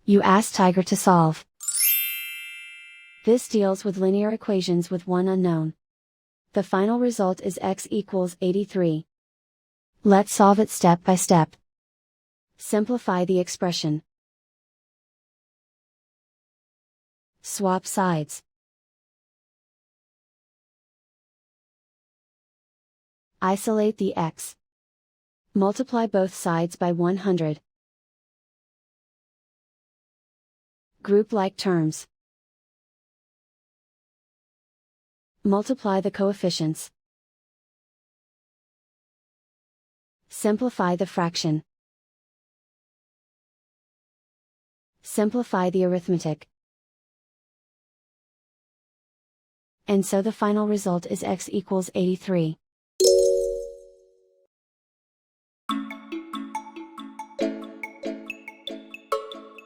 You ask Tiger to solve. This deals with linear equations with one unknown. The final result is x equals 83. Let's solve it step by step. Simplify the expression. Swap sides. Isolate the x. Multiply both sides by 100. Group like terms. Multiply the coefficients. Simplify the fraction. Simplify the arithmetic. And so the final result is x equals 83.